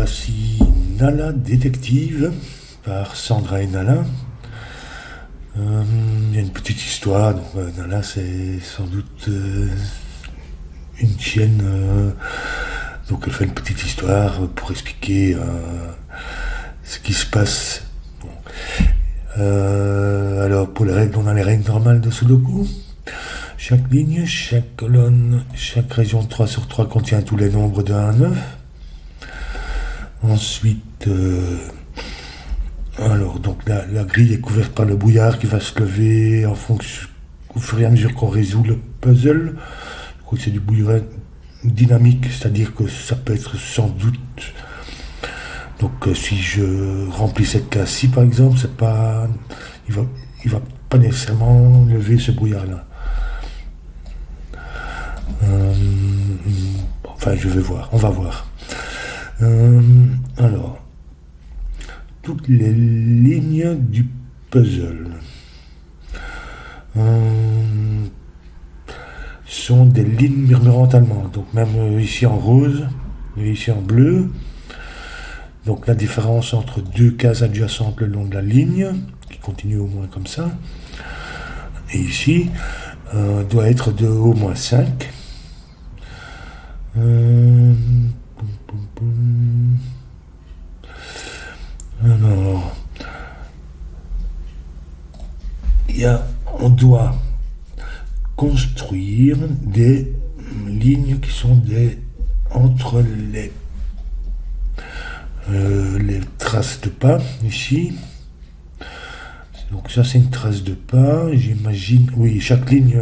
voici Nala Détective par Sandra et Nala. Il y a une petite histoire. Donc, Nala, c'est sans doute une chienne. Donc elle fait une petite histoire pour expliquer ce qui se passe. Bon. Alors pour les règles, on a les règles normales de Sudoku. Chaque ligne, chaque colonne, chaque région de 3 sur 3 contient tous les nombres de 1 à 9. Ensuite, alors donc la grille est couverte par le brouillard qui va se lever en fonction, au fur et à mesure qu'on résout le puzzle. Je crois que c'est du brouillard dynamique, c'est-à-dire que ça peut être sans doute. Donc si je remplis cette case-ci par exemple, c'est pas, il va pas nécessairement lever ce brouillard-là. Enfin, je vais voir, on va voir. Alors, toutes les lignes du puzzle sont des lignes murmurantes allemandes. Donc même ici en rose et ici en bleu. Donc la différence entre deux cases adjacentes le long de la ligne, qui continue au moins comme ça, et ici, doit être de au moins 5. Alors, on doit construire des lignes qui sont entre les traces de pas ici. Donc ça c'est une trace de pas, j'imagine. Oui, chaque ligne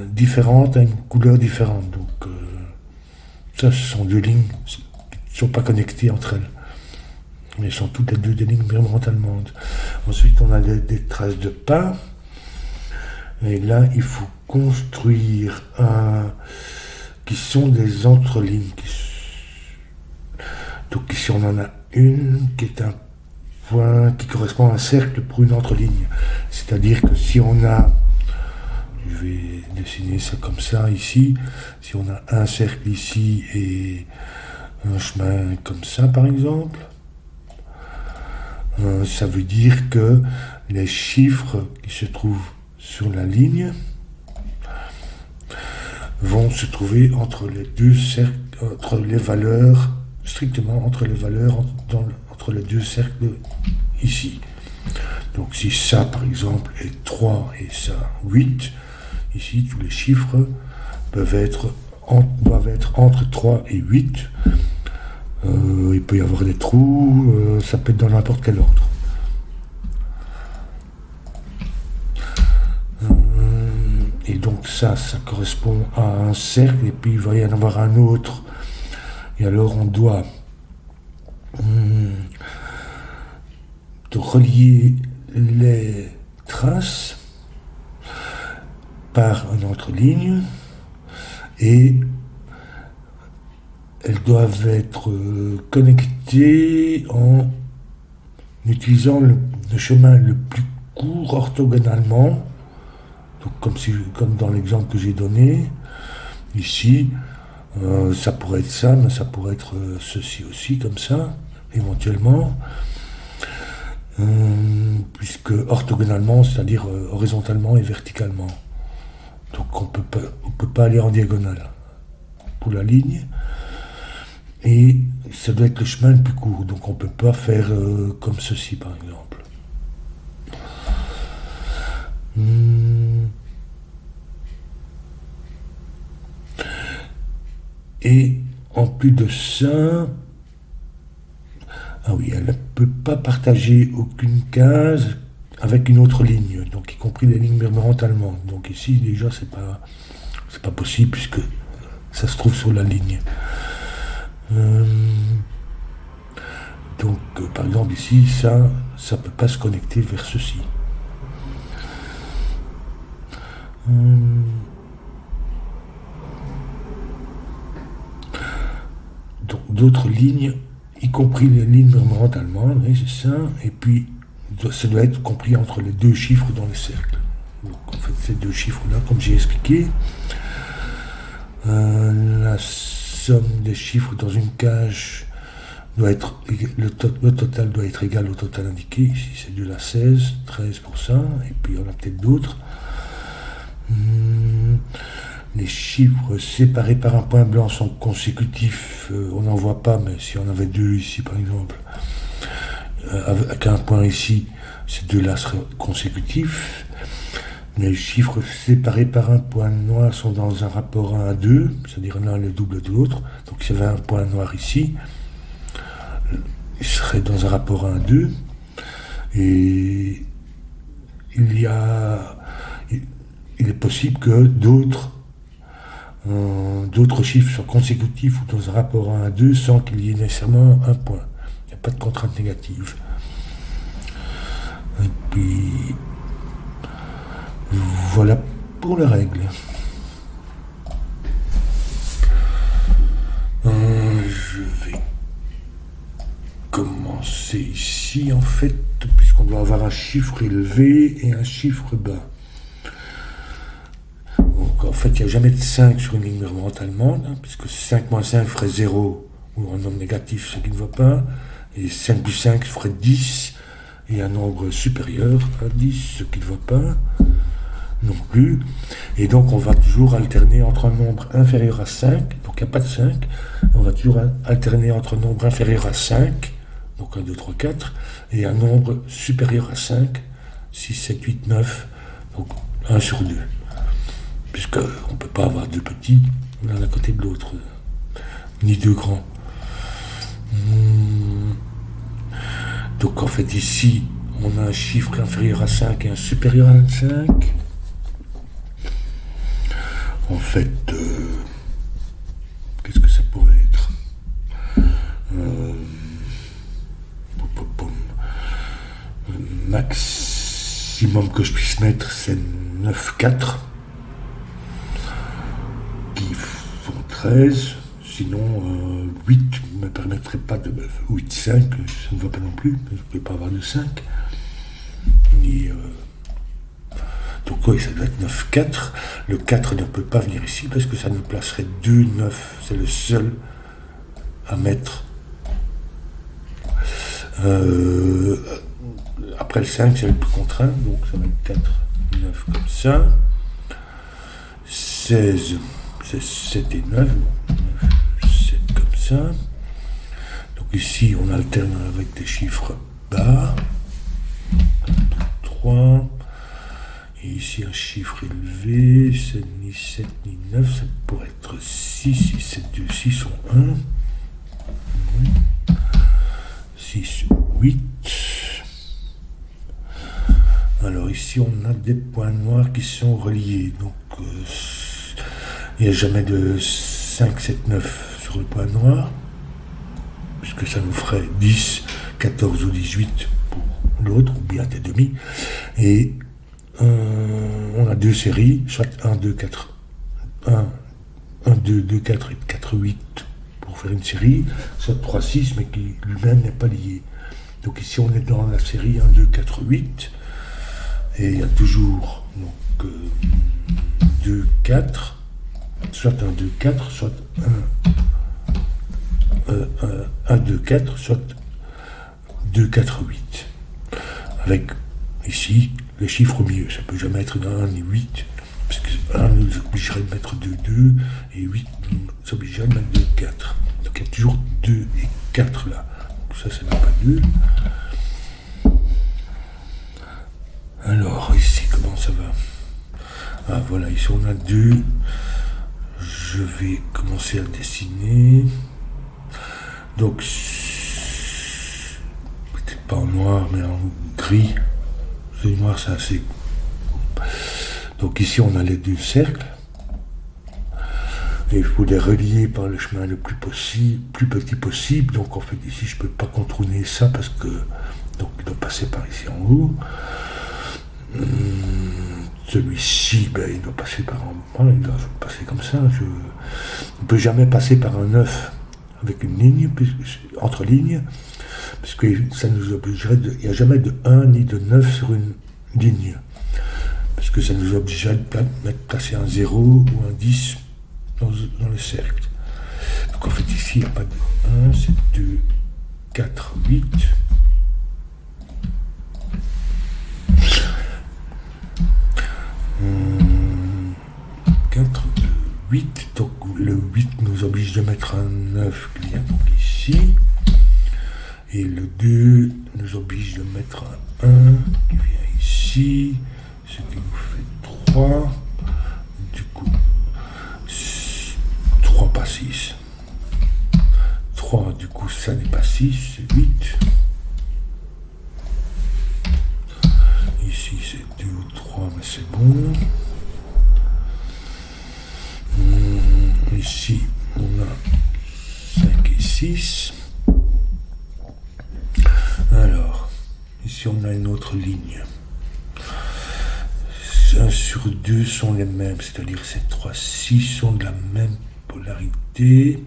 différente a une couleur différente. Donc ça, ce sont deux lignes qui ne sont pas connectées entre elles. Mais elles sont toutes les deux des lignes murmurantes allemandes. Ensuite, on a des traces de pas. Et là, il faut construire qui sont des entrelignes. Donc ici, on en a une qui est un point qui correspond à un cercle pour une entreligne. C'est-à-dire que si on a, je vais dessiner ça comme ça ici, si on a un cercle ici et un chemin comme ça par exemple, ça veut dire que les chiffres qui se trouvent sur la ligne vont se trouver entre les deux cercles, entre les valeurs, strictement entre les valeurs entre les deux cercles ici. Donc si ça par exemple est 3 et ça 8, ici tous les chiffres doivent être entre 3 et 8. Il peut y avoir des trous, ça peut être dans n'importe quel ordre. Et donc ça correspond à un cercle, et puis il va y en avoir un autre. Et alors on doit de relier les traces par une autre ligne, et elles doivent être connectées en utilisant le chemin le plus court orthogonalement. Donc comme dans l'exemple que j'ai donné ici, ça pourrait être ça, mais ça pourrait être ceci aussi, comme ça, éventuellement, puisque orthogonalement, c'est-à-dire horizontalement et verticalement. Donc on peut pas aller en diagonale pour la ligne, et ça doit être le chemin le plus court, donc on peut pas faire comme ceci par exemple. Et en plus de ça, ah oui, elle ne peut pas partager aucune case avec une autre ligne, donc y compris les lignes murmurantes allemandes. Donc ici déjà c'est pas possible puisque ça se trouve sur la ligne. Donc par exemple ici ça peut pas se connecter vers ceci. Donc d'autres lignes, y compris les lignes murmurantes allemandes, oui, c'est ça, et puis ça doit être compris entre les deux chiffres dans le cercle. Donc en fait ces deux chiffres là, comme j'ai expliqué, la somme des chiffres dans une cage doit être, le total doit être égal au total indiqué. Ici, c'est de la 16, 13%, et puis on a peut-être d'autres. Les chiffres séparés par un point blanc sont consécutifs. On n'en voit pas, mais si on avait deux ici, par exemple, avec un point ici, ces deux-là seraient consécutifs. Les chiffres séparés par un point noir sont dans un rapport 1 à 2, c'est-à-dire l'un le double de l'autre. Donc s'il y avait un point noir ici, il serait dans un rapport 1 à 2. Et il est possible que d'autres chiffres soient consécutifs ou dans un rapport 1 à 2 sans qu'il y ait nécessairement un point. Il n'y a pas de contrainte négative. Et puis, voilà pour la règle. Je vais commencer ici, en fait, puisqu'on doit avoir un chiffre élevé et un chiffre bas. Donc, en fait, il n'y a jamais de 5 sur une ligne montante allemande, puisque 5 moins 5 ferait 0, ou un nombre négatif, ce qui ne va pas, et 5 plus 5 ferait 10, et un nombre supérieur à 10, ce qui ne va pas, non plus. Et donc, on va toujours alterner entre un nombre inférieur à 5, donc il n'y a pas de 5, on va toujours alterner entre un nombre inférieur à 5, donc 1, 2, 3, 4, et un nombre supérieur à 5, 6, 7, 8, 9, donc 1 sur 2. Puisqu'on ne peut pas avoir deux petits l'un à côté de l'autre, ni deux grands. Donc en fait ici, on a un chiffre inférieur à 5 et un supérieur à 25. En fait, qu'est-ce que ça pourrait être? Le maximum que je puisse mettre, c'est 9, 4. Qui font 13, sinon 8 ne me permettrait pas de... 8, 5, ça ne va pas non plus, je ne peux pas avoir de 5. Ni, donc oui, ça doit être 9, 4. Le 4 ne peut pas venir ici parce que ça nous placerait 2, 9. C'est le seul à mettre. Après le 5, c'est le plus contraint, donc ça va être 4, 9 comme ça. 16, c'est 7 et 9, 7 comme ça. Donc ici, on alterne avec des chiffres bas. 3. Et ici, un chiffre élevé, c'est ni 7 ni 9, ça pourrait être 6, 6, 7, 2, 6 ou 1. 6, 8. Alors ici, on a des points noirs qui sont reliés. Donc, il n'y a jamais de 5, 7, 9 sur le point noir, puisque ça nous ferait 10, 14 ou 18 pour l'autre, ou bien des demi. Et on a deux séries, soit 1, 2, 4, 1, 2, 2, 4 et 4, 8 pour faire une série, soit 3, 6, mais qui lui-même n'est pas lié. Donc ici, on est dans la série 1, 2, 4, 8, et il y a toujours donc, 2, 4, soit 1, 2, 4, soit 1, 2, 4, soit 2, 4, 8. Avec ici le chiffre au milieu. Ça ne peut jamais être 1 ni 8, parce que 1 nous obligerait de mettre 2, 2, et 8 nous obligerait de mettre 2, 4. Donc il y a toujours 2 et 4 là. Donc ça n'est pas 2. Alors ici, comment ça va? Ah voilà, ici on a 2. Je vais commencer à dessiner. Donc, peut-être pas en noir, mais en gris. Le noir, c'est assez. Donc ici, on a les deux cercles. Et il faut les relier par le chemin le plus petit possible. Donc en fait, ici, je ne peux pas contourner ça parce que. Donc, il doit passer par ici en haut. Celui-ci, il doit passer par en bas, il doit passer comme ça. On ne peut jamais passer par un 9 avec une ligne, entre lignes, parce que ça nous obligerait il n'y a jamais de 1 ni de 9 sur une ligne, parce que ça nous obligerait de placer un 0 ou un 10 dans le cercle. Donc Donc en fait ici il n'y a pas de 1, c'est 2, 4, 8. 4, 2, 8. Donc le 8 nous oblige de mettre un 9 qui vient donc ici. Et le 2 nous oblige de mettre un 1 qui vient ici. Ce qui nous fait 3. Du coup, 3 pas 6. 3, du coup, ça n'est pas 6, c'est 8. Ici, c'est 2 ou 3, mais c'est bon. Ici, on a 5 et 6. Alors, ici, on a une autre ligne. 1 sur 2 sont les mêmes, c'est-à-dire ces 3, 6 sont de la même polarité.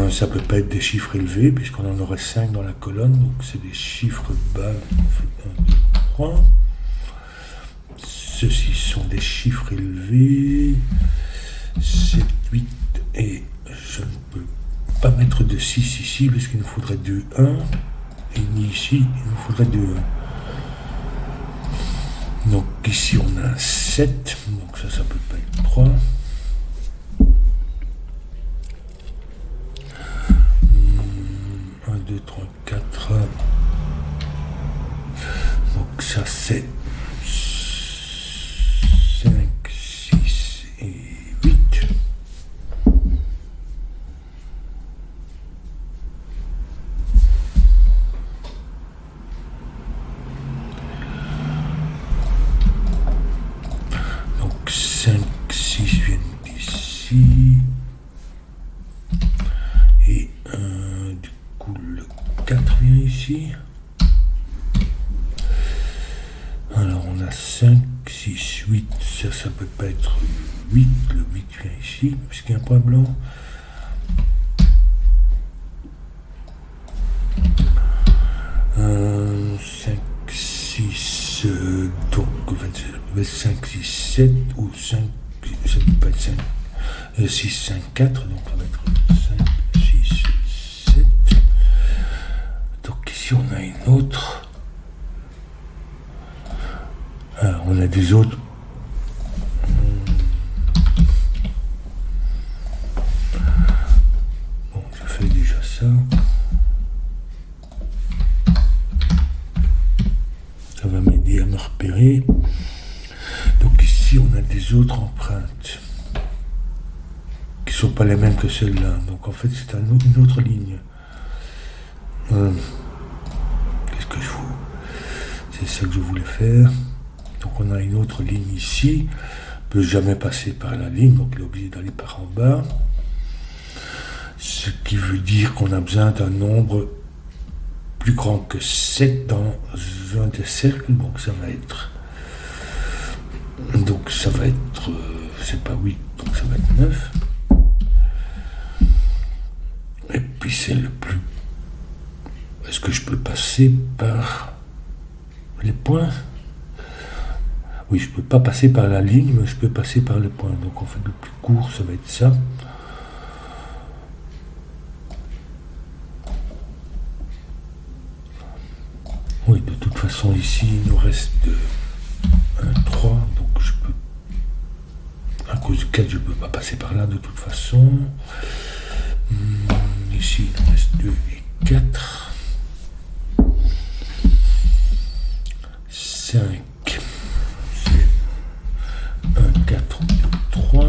Ça peut pas être des chiffres élevés, puisqu'on en aurait 5 dans la colonne, donc c'est des chiffres bas. On fait 1, 2, 3. Ceux-ci sont des chiffres élevés. 7, 8, et je ne peux pas mettre de 6 ici, puisqu'il nous faudrait 2, 1. Et ni ici, il nous faudrait 2, 1. Donc ici on a un 7, donc ça peut pas être 3. 1, 2, 3, 4. Donc ça c'est 5, 6 et 8. Donc 5, 6 viennent d'ici. Et du coup le 4 vient ici. Alors on a 5, 6, 8, ça peut pas être 8, le 8 vient ici, puisqu'il y a un point blanc. Euh, 5, 6, donc 5, 6, 7, ou 5, ça peut pas être 5, 6, 5, 4, donc on va mettre 5, 6, 7. Donc ici on a une autre. Alors, on a des autres. Bon, je fais déjà ça. Ça va m'aider à me repérer. Donc ici, on a des autres empreintes qui ne sont pas les mêmes que celles-là. Donc en fait, c'est une autre ligne. Qu'est-ce que je vous... C'est ça que je voulais faire. Donc on a une autre ligne ici, on ne peut jamais passer par la ligne, donc il est obligé d'aller par en bas. Ce qui veut dire qu'on a besoin d'un nombre plus grand que 7 dans un des cercles, donc ça va être... c'est pas 8, donc ça va être 9. Et puis c'est le plus... Est-ce que je peux passer par les points ? Oui, je ne peux pas passer par la ligne, mais je peux passer par le point. Donc en fait, le plus court, ça va être ça. Oui, de toute façon, ici, il nous reste un 3. Donc je peux... À cause du 4, je ne peux pas passer par là, de toute façon. Ici, il nous reste 2 et 4. 5. 4, 2, 3.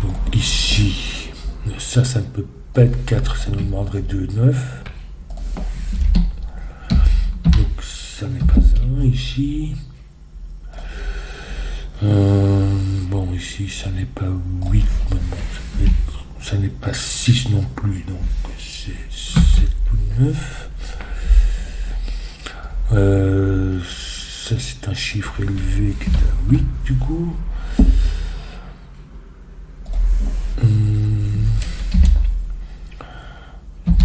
Donc ici, ça ne peut pas être 4, ça nous demanderait 2, 9. Donc ça n'est pas 1 ici. Bon, ici, ça n'est pas 8, ça n'est pas 6 non plus, donc c'est 7 ou 9. Ça, c'est un chiffre élevé qui est à 8, du coup.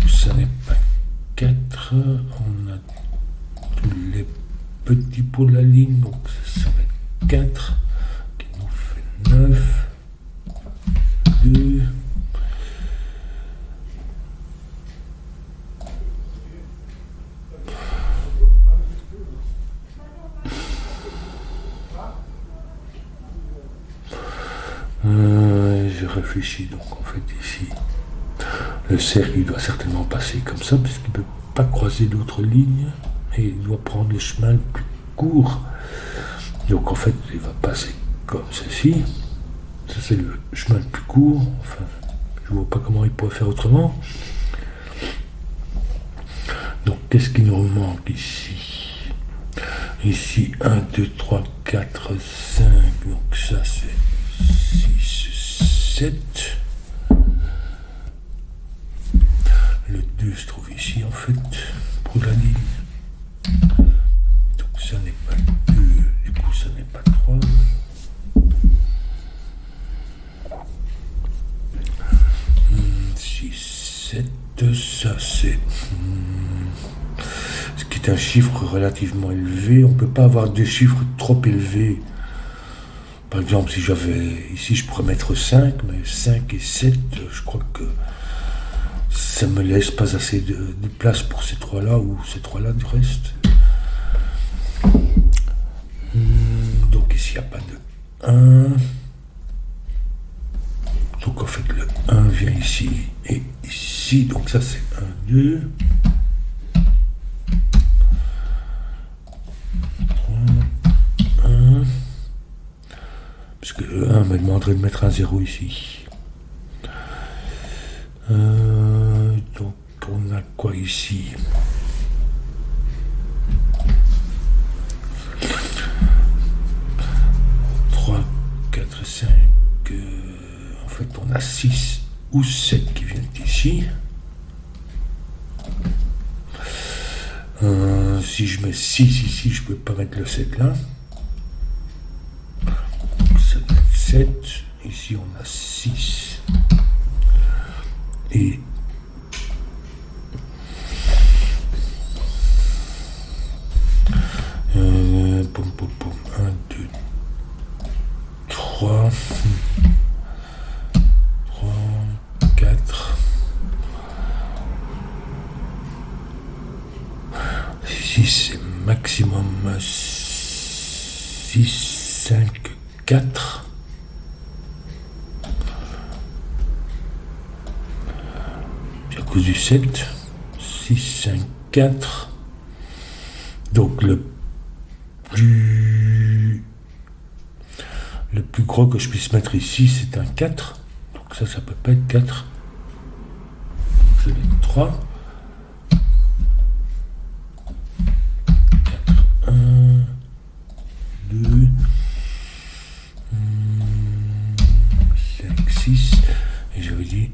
Ça n'est pas 4. On a tous les petits pour la ligne, donc ça va être 4, qui nous fait 9. réfléchi. Donc en fait ici, le cercle il doit certainement passer comme ça, puisqu'il ne peut pas croiser d'autres lignes, et il doit prendre le chemin le plus court. Donc en fait, il va passer comme ceci. Ça c'est le chemin le plus court. Enfin, je ne vois pas comment il pourrait faire autrement. Donc qu'est-ce qui nous manque ici? Ici, 1, 2, 3, 4, 5. Donc ça c'est 6, 7. Le 2 se trouve ici en fait, pour la ligne. Donc ça n'est pas 2, du coup ça n'est pas 3. 6, 7, ça c'est... Ce qui est un chiffre relativement élevé. On ne peut pas avoir deux chiffres trop élevés. Par exemple, si j'avais... Ici, je pourrais mettre 5, mais 5 et 7, je crois que ça me laisse pas assez de place pour ces trois-là, ou ces trois-là du reste. Donc ici, il n'y a pas de 1. Donc en fait, le 1 vient ici et ici. Donc ça, c'est 1, 2. 3, 1. Puisque le 1 me demanderait de mettre un 0 ici. Donc on a quoi ici? En fait, on a 6 ou 7 qui viennent ici. Si je mets 6 ici, je ne peux pas mettre le 7 là. 7. Ici, on a 6. Et poum, poum, poum. 1, 2, 3. 4. 6, c'est maximum 6, 5, 4. C'est à cause du 7. 6, 5, 4. Donc le plus gros que je puisse mettre ici, c'est un 4. Donc ça peut pas être 4. Je vais mettre 3. 4, 1, 2, 5, 6. Et j'avais dit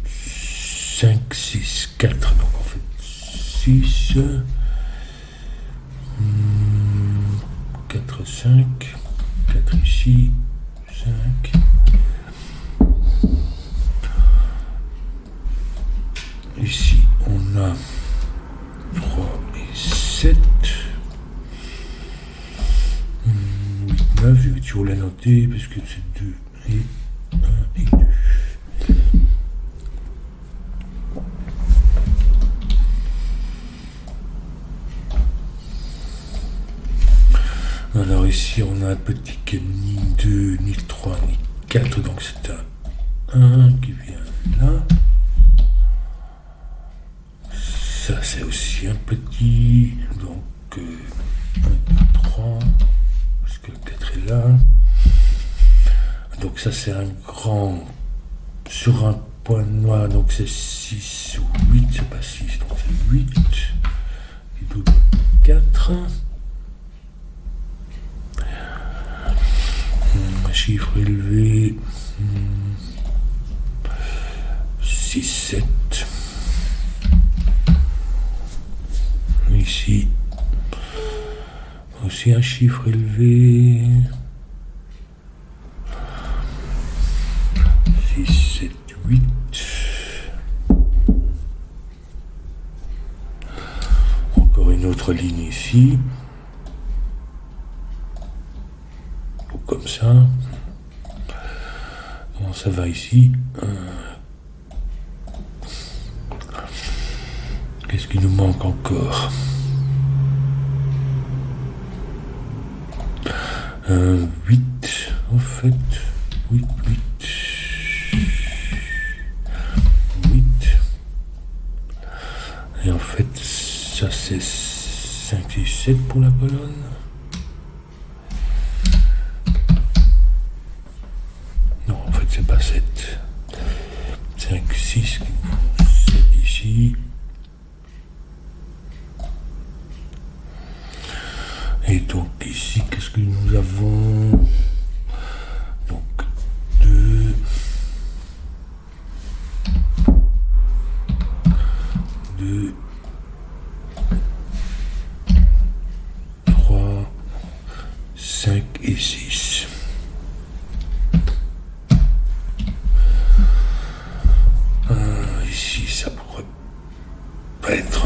5, 6, 4. Donc en fait 6, 4, 5, 4 ici, 5. Ici, on a 3 et 7. 8, 9. Je vais toujours la noter parce que c'est 2 et 1 et 2. Alors ici, on a un petit qui est ni 2, ni 3, ni 4. Donc c'est un 1 qui vient là. Ça, c'est aussi un petit. Donc 1, 2, 3. Parce que le 4 est là. Donc ça, c'est un grand. Sur un point noir. Donc c'est 6 ou 8. C'est pas 6. Donc c'est 8. Et donc 4. Chiffre élevé. 6, 7. Ici, aussi un chiffre élevé. 6, 7, 8. Encore une autre ligne ici. Ou comme ça. Comment ça va ici? Qu'est-ce qui nous manque encore? 8, en fait. 8, 8. c'est 5, 6, 7 pour la colonne. Non, en fait, c'est pas 7. 5, 6, 7 ici. Et donc ici, qu'est-ce que nous avons? Donc 2, 2, 3, 5 et 6. Ici, ça pourrait pas être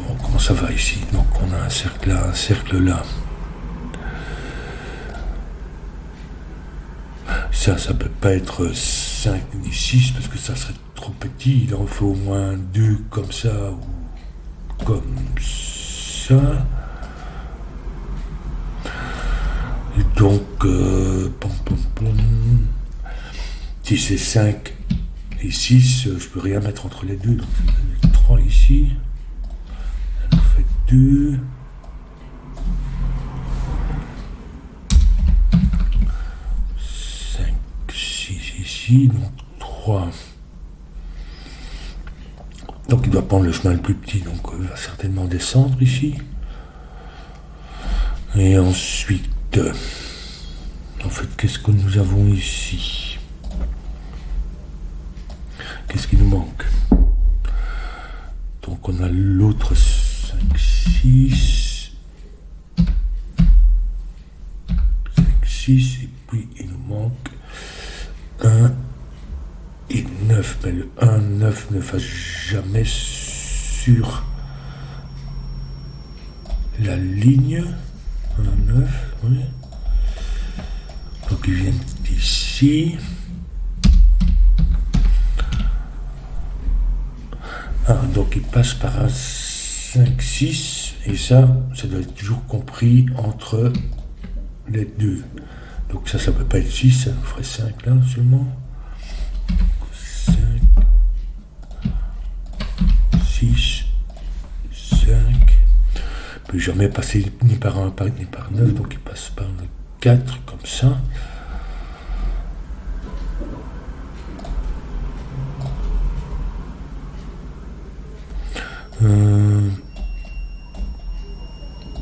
bon, comment ça va ici? Donc on a un cercle là, un cercle là. Ça peut pas être 5 ni 6 parce que ça serait trop petit. Il en faut au moins 2 comme ça ou comme ça. Et donc, si c'est 5 et 6, je peux rien mettre entre les deux. Donc, 3 ici. Ça nous fait 2. 5, 6 ici. Donc 3. Donc il doit prendre le chemin le plus petit. Donc il va certainement descendre ici. Et ensuite, en fait, qu'est-ce que nous avons ici? Qu'est-ce qui nous manque? Donc on a l'autre 5, 6, 5, 6, et puis il nous manque 1 et 9. Mais le 1, 9 ne va jamais sur la ligne. 1, 9, oui. Donc ils viennent d'ici. Donc il passe par un 5, 6, et ça doit être toujours compris entre les deux. Donc ça peut pas être 6, ça nous ferait 5 là seulement. 5, 6, 5. Il peut jamais passer ni par 1 ni par 9, donc il passe par le 4 comme ça.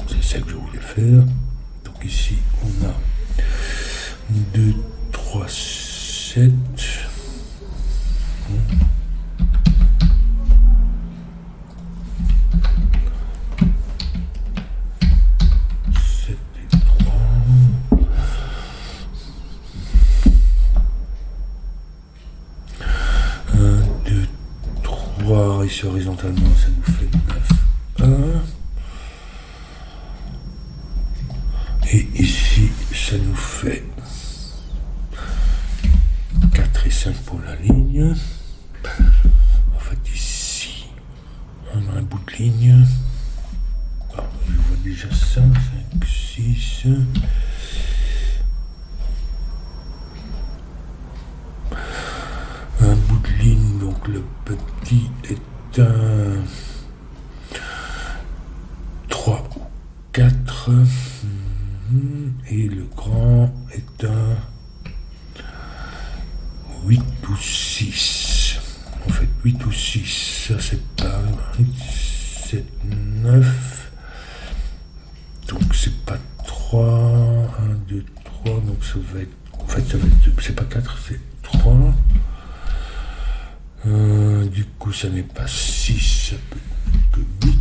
C'est ça que je voulais faire. Donc ici on a 2, 3, 7. 7 et 3. 1, 2, 3. Ici horizontalement ça nous fait 9, 1. Et ici, ça nous fait 4 et 5 pour la ligne. En fait, ici, on a un bout de ligne. Ah, je vois déjà ça. 5, 6. Un bout de ligne, donc le petit est un 3 ou 4. Et le grand est un 8 ou 6. En fait, 8 ou 6. Ça, c'est pas 8, 7, 9. Donc, c'est pas 3. 1, 2, 3. Donc, ça va être. En fait, ça va être. C'est pas 4, c'est 3. Du coup, ça n'est pas 6, ça peut être que 8.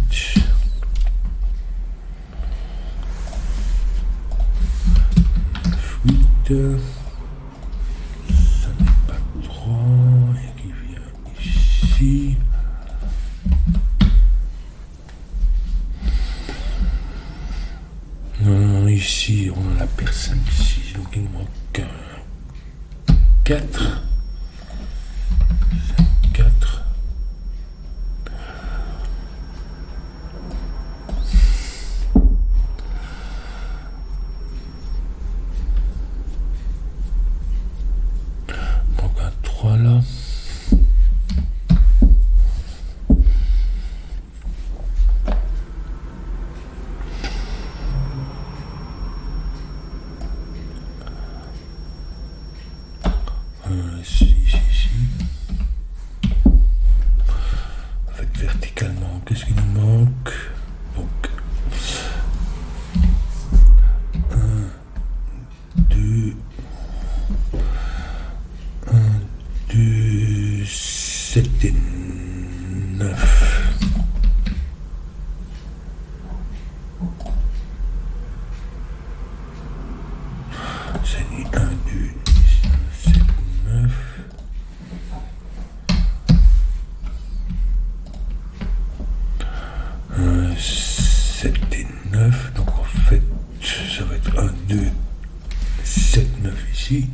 Ça n'est pas 3 et qui vient ici. Ici on a la paire 5, 6, donc il nous manque 4. 4. Là. 7 et 9. C'est 1, 2, 7, 9. Un, 7 et 9. Donc en fait, ça va être 1, 2, 7, 9 ici.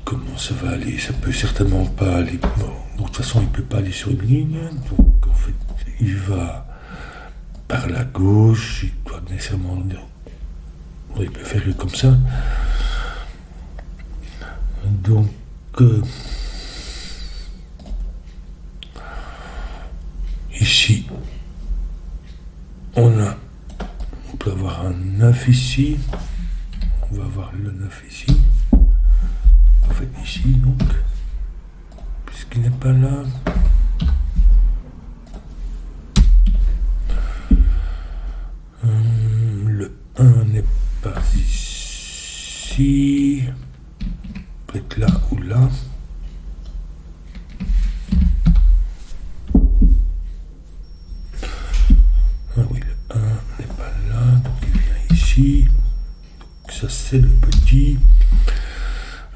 Comment ça va aller? Ça peut certainement pas aller. Bon, de toute façon, il peut pas aller sur une ligne. Donc, en fait, il va par la gauche. Il doit nécessairement. Il peut faire comme ça. Donc, ici, on peut avoir un 9 ici. On va avoir le 9 ici. En fait, ici, donc, puisqu'il n'est pas là. Le 1 n'est pas ici. Peut-être là ou là. Ah oui, le 1 n'est pas là, donc il vient ici. Donc ça, c'est le petit.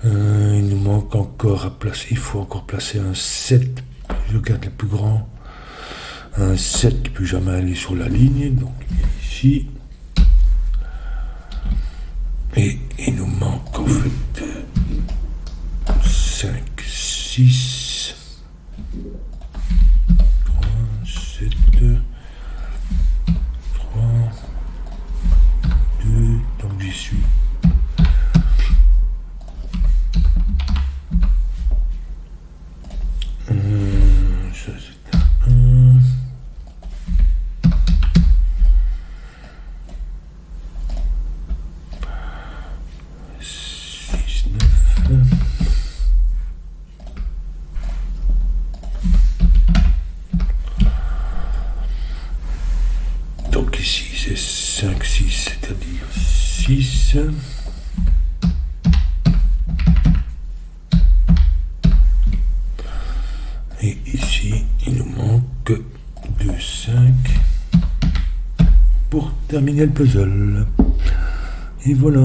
Il nous manque encore à placer, il faut encore placer un 7, je garde le plus grand, un 7 qui ne peut jamais aller sur la ligne, donc il est ici, et il nous manque en fait 5, 6, 3, 7, 3, 2, donc j'y suis. Ça c'est un 6, 9. Donc ici c'est 5, 6, c'est-à-dire 6. Et ici, il nous manque 2, 5 pour terminer le puzzle. Et voilà.